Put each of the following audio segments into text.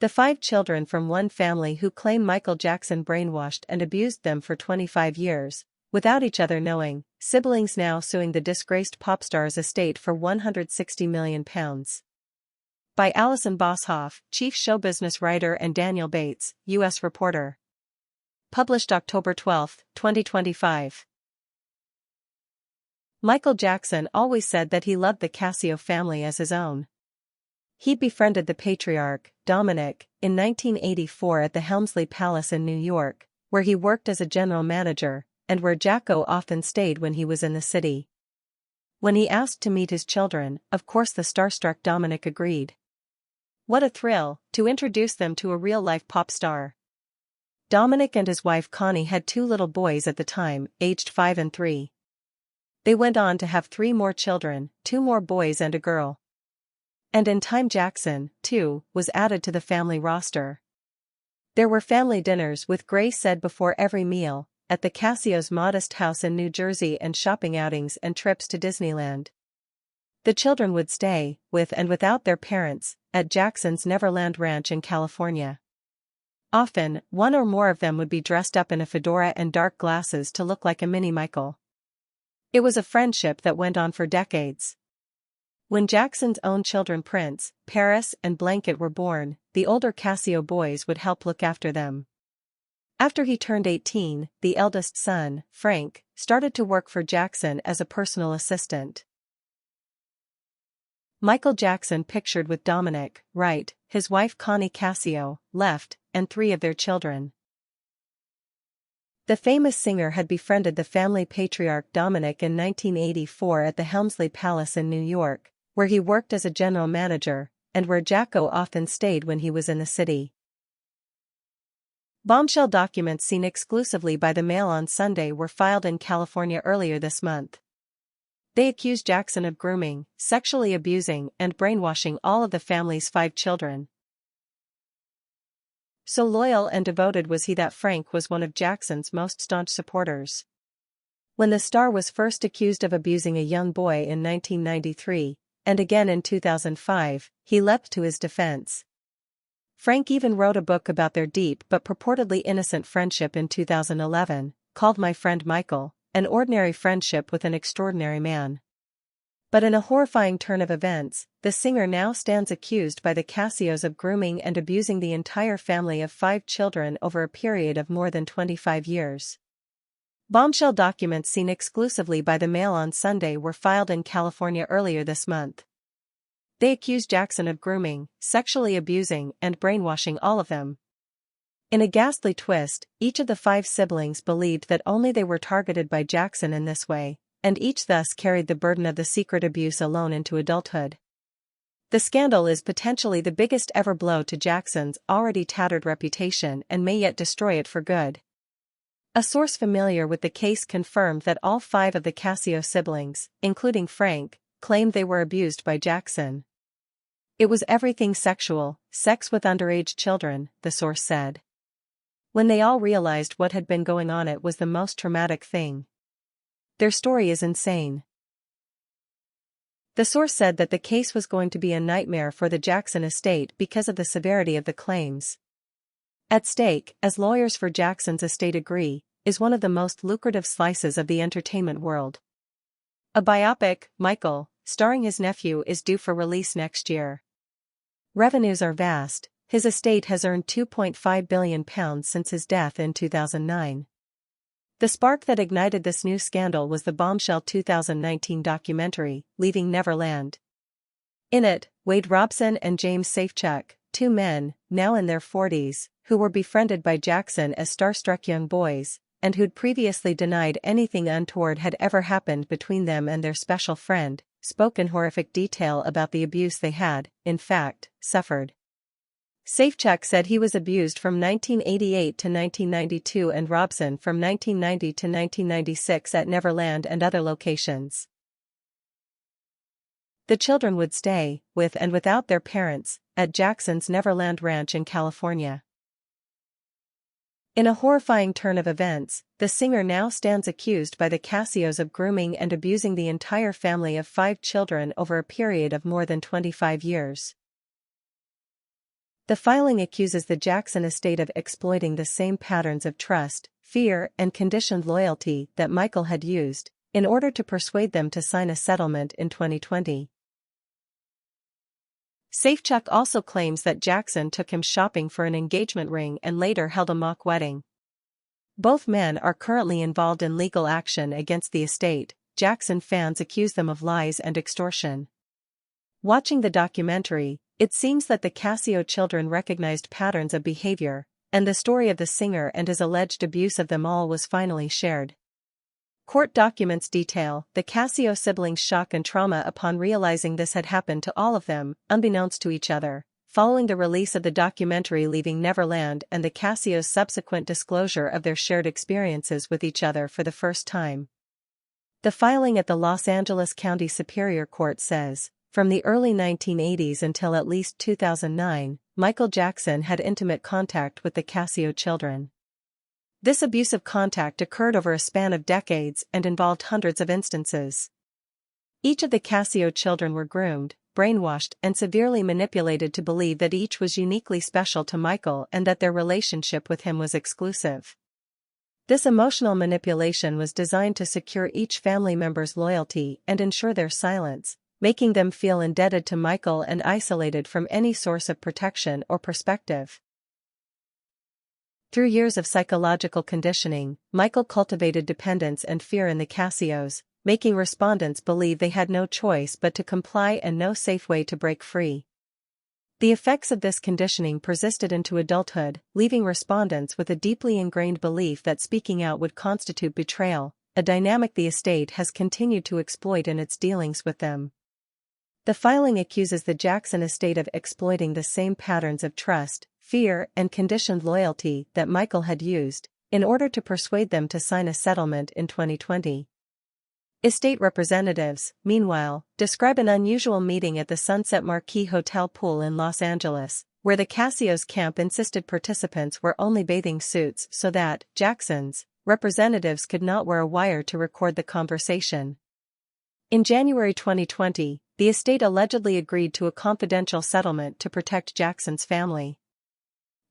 The 5 children from one family who claim Michael Jackson brainwashed and abused them for 25 years, without each other knowing, siblings now suing the disgraced popstar's estate for £160 million. By Alison Boshoff, chief showbusiness writer, and Daniel Bates, U.S. reporter. Published October 12, 2025. Michael Jackson always said that he loved the Cascio family as his own. He befriended the patriarch, Dominic, in 1984 at the Helmsley Palace in New York, where he worked as a general manager, and where Jacko often stayed when he was in the city. When he asked to meet his children, of course the starstruck Dominic agreed. What a thrill, to introduce them to a real-life pop star. Dominic and his wife Connie had 2 little boys at the time, aged 5 and 3. They went on to have 3 more children, 2 more boys and a girl. And in time Jackson, too, was added to the family roster. There were family dinners with Grace said before every meal, at the Cascio's modest house in New Jersey, and shopping outings and trips to Disneyland. The children would stay, with and without their parents, at Jackson's Neverland ranch in California. Often, one or more of them would be dressed up in a fedora and dark glasses to look like a mini Michael. It was a friendship that went on for decades. When Jackson's own children Prince, Paris, and Blanket were born, the older Cascio boys would help look after them. After he turned 18, the eldest son, Frank, started to work for Jackson as a personal assistant. Michael Jackson pictured with Dominic, right, his wife Connie Cascio, left, and 3 of their children. The famous singer had befriended the family patriarch Dominic in 1984 at the Helmsley Palace in New York, where he worked as a general manager, and where Jacko often stayed when he was in the city. Bombshell documents seen exclusively by the Mail on Sunday were filed in California earlier this month. They accused Jackson of grooming, sexually abusing, and brainwashing all of the family's 5 children. So loyal and devoted was he that Frank was one of Jackson's most staunch supporters. When the star was first accused of abusing a young boy in 1993, and again in 2005, he leapt to his defense. Frank even wrote a book about their deep but purportedly innocent friendship in 2011, called My Friend Michael, an ordinary friendship with an extraordinary man. But in a horrifying turn of events, the singer now stands accused by the Cascios of grooming and abusing the entire family of 5 children over a period of more than 25 years. Bombshell documents seen exclusively by the Mail on Sunday were filed in California earlier this month. They accused Jackson of grooming, sexually abusing, and brainwashing all of them. In a ghastly twist, each of the 5 siblings believed that only they were targeted by Jackson in this way, and each thus carried the burden of the secret abuse alone into adulthood. The scandal is potentially the biggest ever blow to Jackson's already tattered reputation and may yet destroy it for good. A source familiar with the case confirmed that all 5 of the Cascio siblings, including Frank, claimed they were abused by Jackson. It was everything sexual, sex with underage children, the source said. When they all realized what had been going on, it was the most traumatic thing. Their story is insane. The source said that the case was going to be a nightmare for the Jackson estate because of the severity of the claims. At stake, as lawyers for Jackson's estate agree, is one of the most lucrative slices of the entertainment world. A biopic, Michael, starring his nephew, is due for release next year. Revenues are vast. His estate has earned £2.5 billion since his death in 2009. The spark that ignited this new scandal was the Bombshell 2019 documentary, Leaving Neverland. In it, Wade Robson and James Safechuck, 2 men, now in their 40s, who were befriended by Jackson as starstruck young boys, and who'd previously denied anything untoward had ever happened between them and their special friend, spoke in horrific detail about the abuse they had, in fact, suffered. Safechuck said he was abused from 1988 to 1992 and Robson from 1990 to 1996 at Neverland and other locations. The children would stay, with and without their parents, at Jackson's Neverland Ranch in California. In a horrifying turn of events, the singer now stands accused by the Cascios of grooming and abusing the entire family of 5 children over a period of more than 25 years. The filing accuses the Jackson estate of exploiting the same patterns of trust, fear, and conditioned loyalty that Michael had used, in order to persuade them to sign a settlement in 2020. Safechuck also claims that Jackson took him shopping for an engagement ring and later held a mock wedding. Both men are currently involved in legal action against the estate. Jackson fans accuse them of lies and extortion. Watching the documentary, it seems that the Cascio children recognized patterns of behavior, and the story of the singer and his alleged abuse of them all was finally shared. Court documents detail the Cascio siblings' shock and trauma upon realizing this had happened to all of them, unbeknownst to each other, following the release of the documentary Leaving Neverland and the Cascio's subsequent disclosure of their shared experiences with each other for the first time. The filing at the Los Angeles County Superior Court says, from the early 1980s until at least 2009, Michael Jackson had intimate contact with the Cascio children. This abusive contact occurred over a span of decades and involved hundreds of instances. Each of the Cascio children were groomed, brainwashed, and severely manipulated to believe that each was uniquely special to Michael and that their relationship with him was exclusive. This emotional manipulation was designed to secure each family member's loyalty and ensure their silence, making them feel indebted to Michael and isolated from any source of protection or perspective. Through years of psychological conditioning, Michael cultivated dependence and fear in the Cascios, making respondents believe they had no choice but to comply and no safe way to break free. The effects of this conditioning persisted into adulthood, leaving respondents with a deeply ingrained belief that speaking out would constitute betrayal, a dynamic the estate has continued to exploit in its dealings with them. The filing accuses the Jackson estate of exploiting the same patterns of trust, fear, and conditioned loyalty that Michael had used, in order to persuade them to sign a settlement in 2020. Estate representatives, meanwhile, describe an unusual meeting at the Sunset Marquis Hotel pool in Los Angeles, where the Cassios camp insisted participants wear only bathing suits so that Jackson's representatives could not wear a wire to record the conversation. In January 2020, the estate allegedly agreed to a confidential settlement to protect Jackson's family.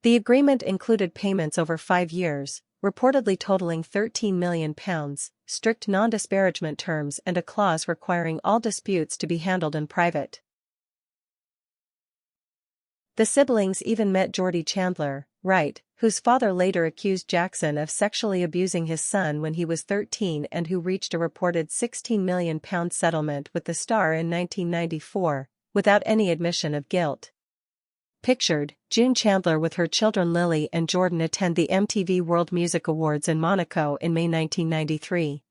The agreement included payments over 5 years, reportedly totaling £13 million, strict non-disparagement terms and a clause requiring all disputes to be handled in private. The siblings even met Jordy Chandler, Wright, whose father later accused Jackson of sexually abusing his son when he was 13 and who reached a reported £16 million settlement with the star in 1994, without any admission of guilt. Pictured, June Chandler with her children Lily and Jordan attend the MTV World Music Awards in Monaco in May 1993.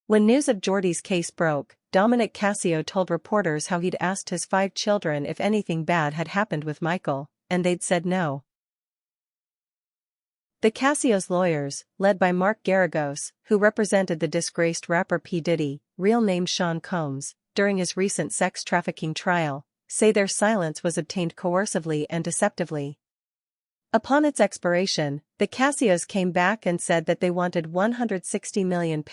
When news of Jordy's case broke, Dominic Cascio told reporters how he'd asked his 5 children if anything bad had happened with Michael, and they'd said no. The Cassios lawyers, led by Mark Garagos, who represented the disgraced rapper P. Diddy, real name Sean Combs, during his recent sex trafficking trial, say their silence was obtained coercively and deceptively. Upon its expiration, the Cassios came back and said that they wanted £160 million,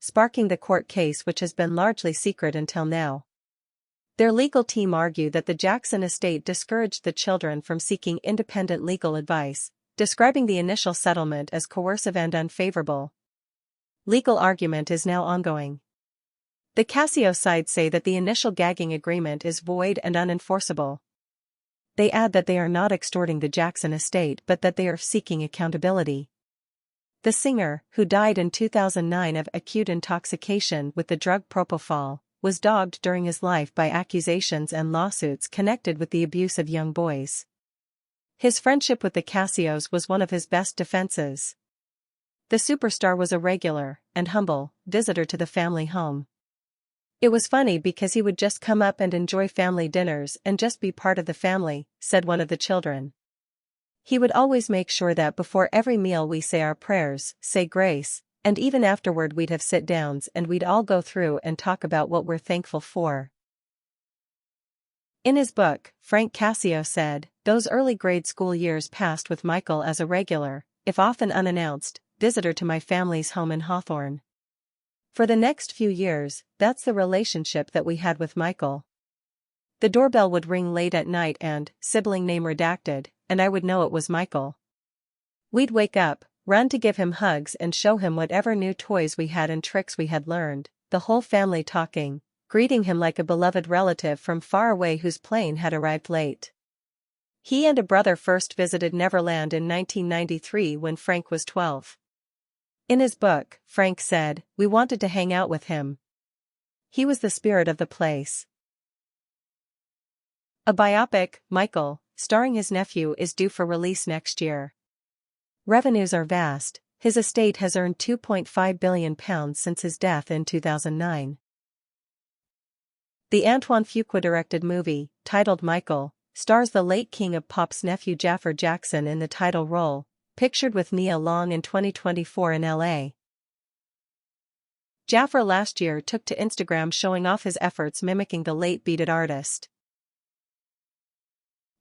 sparking the court case which has been largely secret until now. Their legal team argued that the Jackson estate discouraged the children from seeking independent legal advice, describing the initial settlement as coercive and unfavorable. Legal argument is now ongoing. The Cascio side say that the initial gagging agreement is void and unenforceable. They add that they are not extorting the Jackson estate but that they are seeking accountability. The singer, who died in 2009 of acute intoxication with the drug propofol, was dogged during his life by accusations and lawsuits connected with the abuse of young boys. His friendship with the Cassios was one of his best defenses. The superstar was a regular, and humble, visitor to the family home. It was funny because he would just come up and enjoy family dinners and just be part of the family, said one of the children. He would always make sure that before every meal we say our prayers, say grace, and even afterward we'd have sit-downs and we'd all go through and talk about what we're thankful for. In his book, Frank Cascio said, "Those early grade school years passed with Michael as a regular, if often unannounced, visitor to my family's home in Hawthorne. For the next few years, that's the relationship that we had with Michael. The doorbell would ring late at night and, sibling name redacted, and I would know it was Michael. We'd wake up, run to give him hugs and show him whatever new toys we had and tricks we had learned, the whole family talking, greeting him like a beloved relative from far away whose plane had arrived late. He and a brother first visited Neverland in 1993 when Frank was 12. In his book, Frank said, "We wanted to hang out with him. He was the spirit of the place." A biopic, Michael, starring his nephew, is due for release next year. Revenues are vast. His estate has earned £2.5 billion since his death in 2009. The Antoine Fuqua-directed movie, titled Michael, stars the late king of pop's nephew Jaffer Jackson in the title role, pictured with Nia Long in 2024 in LA. Jaffer last year took to Instagram showing off his efforts mimicking the late beaded artist.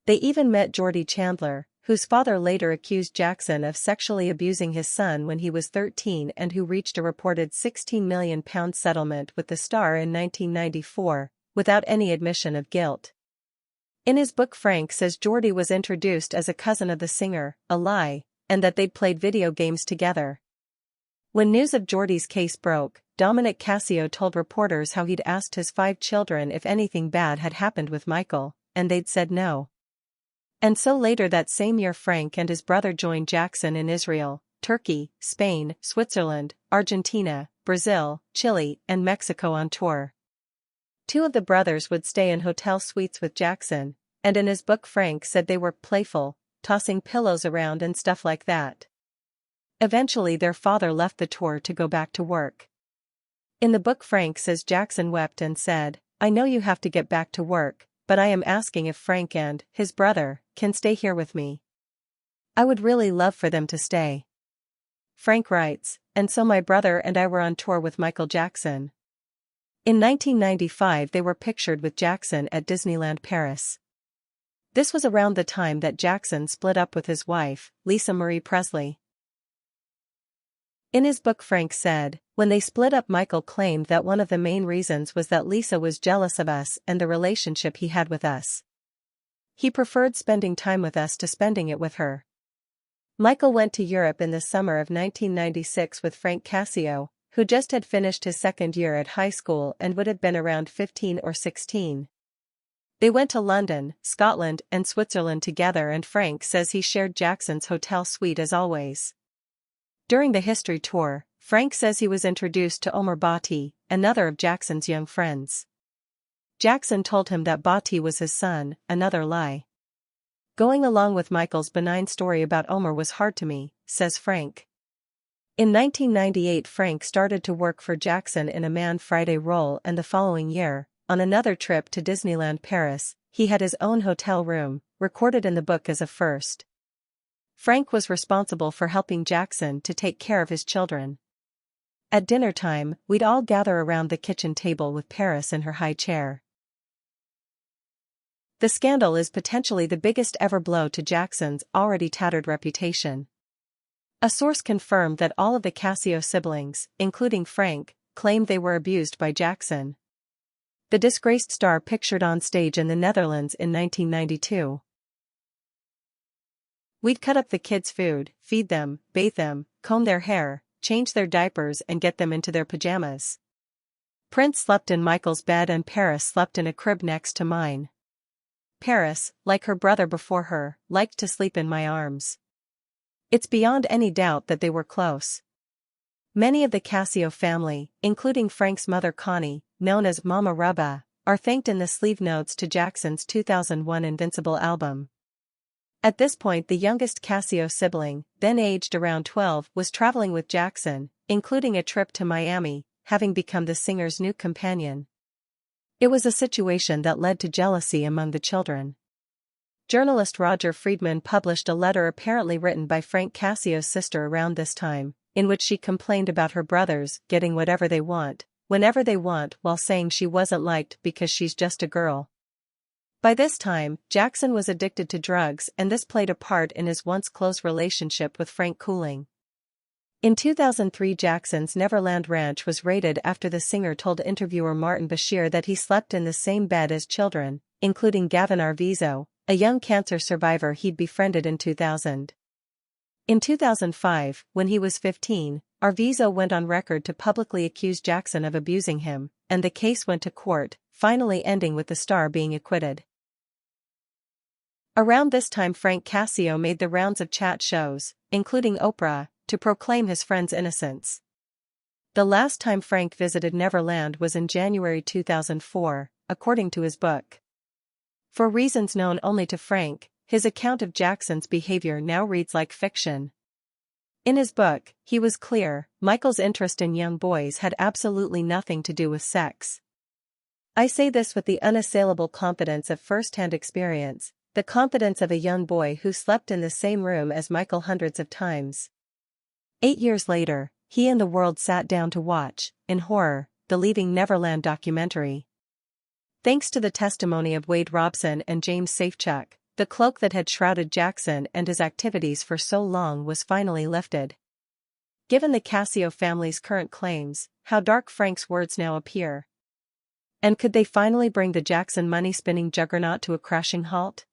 They even met Geordie Chandler, whose father later accused Jackson of sexually abusing his son when he was 13 and who reached a reported £16 million settlement with the star in 1994, without any admission of guilt. In his book, Frank says Geordie was introduced as a cousin of the singer, a lie, and that they'd played video games together. When news of Geordie's case broke, Dominic Cascio told reporters how he'd asked his 5 children if anything bad had happened with Michael, and they'd said no. And so later that same year Frank and his brother joined Jackson in Israel, Turkey, Spain, Switzerland, Argentina, Brazil, Chile, and Mexico on tour. 2 of the brothers would stay in hotel suites with Jackson, and in his book Frank said they were playful, tossing pillows around and stuff like that. Eventually their father left the tour to go back to work. In the book Frank says Jackson wept and said, "I know you have to get back to work, but I am asking if Frank and his brother can stay here with me. I would really love for them to stay." Frank writes, "And so my brother and I were on tour with Michael Jackson." In 1995 they were pictured with Jackson at Disneyland Paris. This was around the time that Jackson split up with his wife, Lisa Marie Presley. In his book Frank said, "When they split up Michael claimed that one of the main reasons was that Lisa was jealous of us and the relationship he had with us. He preferred spending time with us to spending it with her." Michael went to Europe in the summer of 1996 with Frank Cascio, who just had finished his second year at high school and would have been around 15 or 16. They went to London, Scotland, and Switzerland together, and Frank says he shared Jackson's hotel suite as always. During the history tour, Frank says he was introduced to Omar Bhatti, another of Jackson's young friends. Jackson told him that Bhatti was his son, another lie. "Going along with Michael's benign story about Omar was hard to me," says Frank. In 1998 Frank started to work for Jackson in a Man Friday role, and the following year, on another trip to Disneyland Paris, he had his own hotel room, recorded in the book as a first. Frank was responsible for helping Jackson to take care of his children. At dinner time, we'd all gather around the kitchen table with Paris in her high chair. The scandal is potentially the biggest ever blow to Jackson's already tattered reputation. A source confirmed that all of the Cascio siblings, including Frank, claimed they were abused by Jackson. The disgraced star pictured on stage in the Netherlands in 1992. "We'd cut up the kids' food, feed them, bathe them, comb their hair, change their diapers and get them into their pajamas. Prince slept in Michael's bed and Paris slept in a crib next to mine. Paris, like her brother before her, liked to sleep in my arms. It's beyond any doubt that they were close." Many of the Cascio family, including Frank's mother Connie, known as Mama Rubba, are thanked in the sleeve notes to Jackson's 2001 Invincible album. At this point the youngest Cascio sibling, then aged around 12, was traveling with Jackson, including a trip to Miami, having become the singer's new companion. It was a situation that led to jealousy among the children. Journalist Roger Friedman published a letter apparently written by Frank Caccio's sister around this time, in which she complained about her brothers getting whatever they want, whenever they want, while saying she wasn't liked because she's just a girl. By this time, Jackson was addicted to drugs, and this played a part in his once close relationship with Frank cooling. In 2003 Jackson's Neverland ranch was raided after the singer told interviewer Martin Bashir that he slept in the same bed as children, including Gavin Arvizo, a young cancer survivor he'd befriended in 2000. In 2005, when he was 15, Arvizo went on record to publicly accuse Jackson of abusing him, and the case went to court, finally ending with the star being acquitted. Around this time Frank Cascio made the rounds of chat shows, including Oprah, to proclaim his friend's innocence. The last time Frank visited Neverland was in January 2004, according to his book. For reasons known only to Frank, his account of Jackson's behavior now reads like fiction. In his book, he was clear, Michael's interest in young boys had absolutely nothing to do with sex. I say this with the unassailable confidence of first-hand experience, the confidence of a young boy who slept in the same room as Michael hundreds of times. 8 years later, he and the world sat down to watch, in horror, the Leaving Neverland documentary. Thanks to the testimony of Wade Robson and James Safechuck, the cloak that had shrouded Jackson and his activities for so long was finally lifted. Given the Cascio family's current claims, how dark Frank's words now appear. And could they finally bring the Jackson money-spinning juggernaut to a crashing halt?